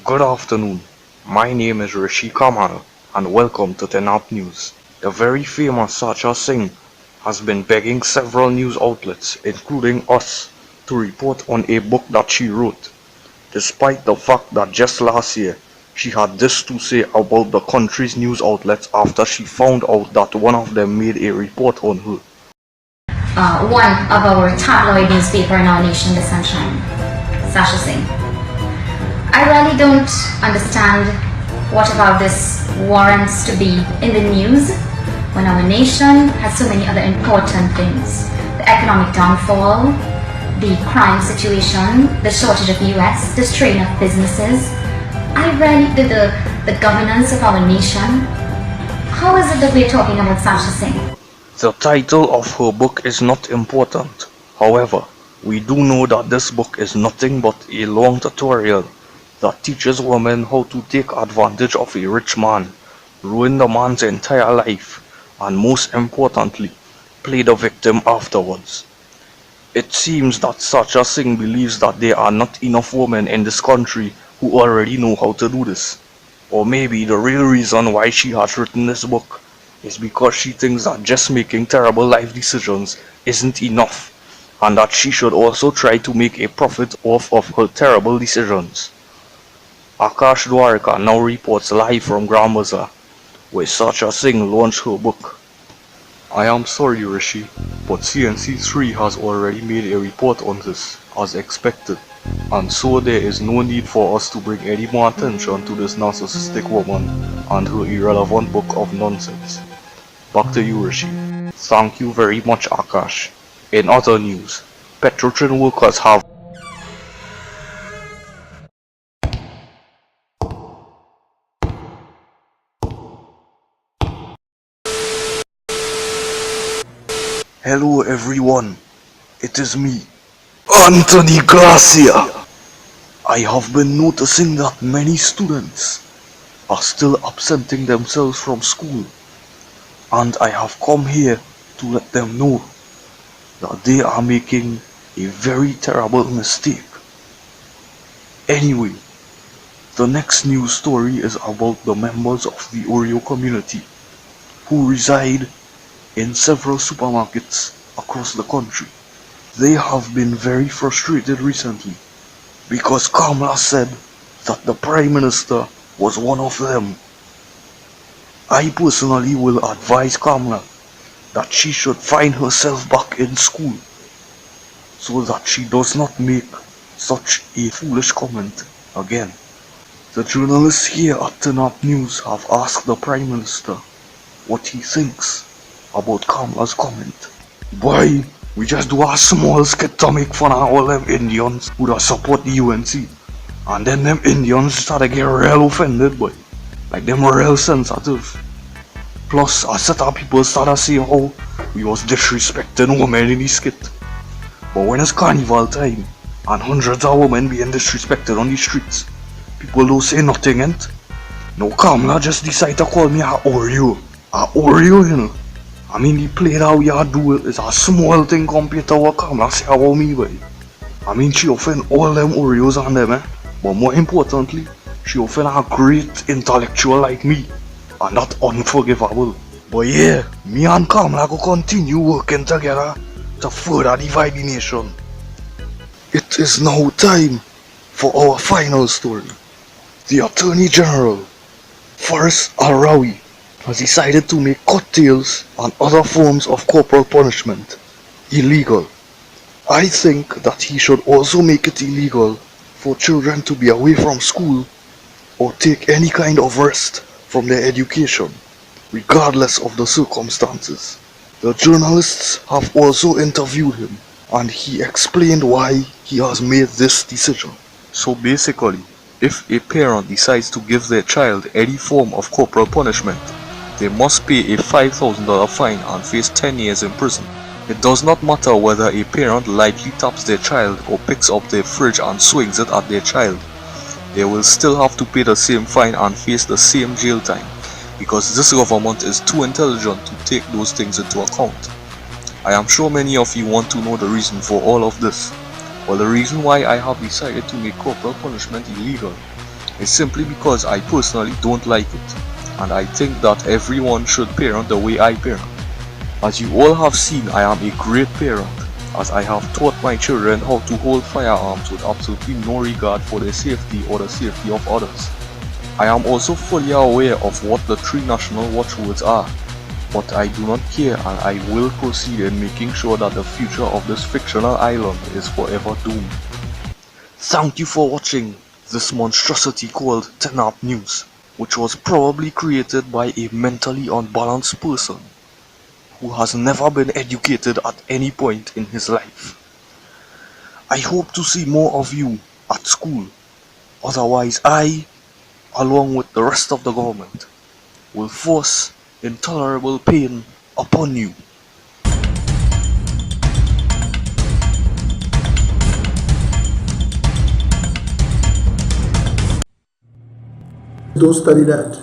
Good afternoon. My name is Rishi Kamal and welcome to TINARP News. The very famous Sacha Singh has been begging several news outlets, including us, to report on a book that she wrote, despite the fact that just last year she had this to say about the country's news outlets after she found out that one of them made a report on her. One of our tabloid newspaper in our nation, The Sunshine, Sacha Singh. I really don't understand what about this warrants to be in the news when our nation has so many other important things. The economic downfall, the crime situation, the shortage of US, the strain of businesses. I really the governance of our nation. How is it that we're talking about Sacha Singh? The title of her book is not important. However, we do know that this book is nothing but a long tutorial that teaches women how to take advantage of a rich man, ruin the man's entire life, and most importantly, play the victim afterwards. It seems that Sacha Singh believes that there are not enough women in this country who already know how to do this. Or maybe the real reason why she has written this book is because she thinks that just making terrible life decisions isn't enough, and that she should also try to make a profit off of her terrible decisions. Akash Dwarka now reports live from Grand Bazaar, where Sacha Singh launched her book. I am sorry Rishi, but CNC3 has already made a report on this, as expected, and so there is no need for us to bring any more attention to this narcissistic woman and her irrelevant book of nonsense. Back to you Rishi. Thank you very much Akash. In other news, Petrotrin workers have Hello everyone, it is me, Anthony Garcia. I have been noticing that many students are still absenting themselves from school, and I have come here to let them know that they are making a very terrible mistake. Anyway, the next news story is about the members of the Oreo community who reside in several supermarkets across the country. They have been very frustrated recently because Kamala said that the Prime Minister was one of them. I personally will advise Kamala that she should find herself back in school so that she does not make such a foolish comment again. The journalists here at TINARP News have asked the Prime Minister what he thinks about Kamala's comment. Boy, we just do a small skit to make fun of all them Indians who don't support the UNC. And then them Indians start to get real offended, boy. Like them real sensitive. Plus, a set of people started saying how we was disrespecting women in the skit. But when it's carnival time, and hundreds of women being disrespected on the streets, people don't say nothing, and no, Kamala just decided to call me a Oreo. A Oreo, you know. I mean, the play that we are doing is a small thing compared to what Kamala say about me, boy. I mean, she offend all them Oreos on them, but more importantly, she offend a great intellectual like me, and that's unforgivable. But yeah, me and Kamala go continue working together to further divide the nation. It is now time for our final story. The Attorney General, first Al-Rawi, has decided to make cocktails and other forms of corporal punishment illegal. I think that he should also make it illegal for children to be away from school or take any kind of rest from their education, regardless of the circumstances. The journalists have also interviewed him, and he explained why he has made this decision. So basically, if a parent decides to give their child any form of corporal punishment, they must pay a $5,000 fine and face 10 years in prison. It does not matter whether a parent lightly taps their child or picks up their fridge and swings it at their child. They will still have to pay the same fine and face the same jail time, because this government is too intelligent to take those things into account. I am sure many of you want to know the reason for all of this. Well, the reason why I have decided to make corporal punishment illegal is simply because I personally don't like it, and I think that everyone should parent the way I parent. As you all have seen, I am a great parent, as I have taught my children how to hold firearms with absolutely no regard for their safety or the safety of others. I am also fully aware of what the three national watchwords are, but I do not care, and I will proceed in making sure that the future of this fictional island is forever doomed. Thank you for watching this monstrosity called TINARP News, which was probably created by a mentally unbalanced person who has never been educated at any point in his life. I hope to see more of you at school, otherwise I, along with the rest of the government, will force intolerable pain upon you. Don't study that.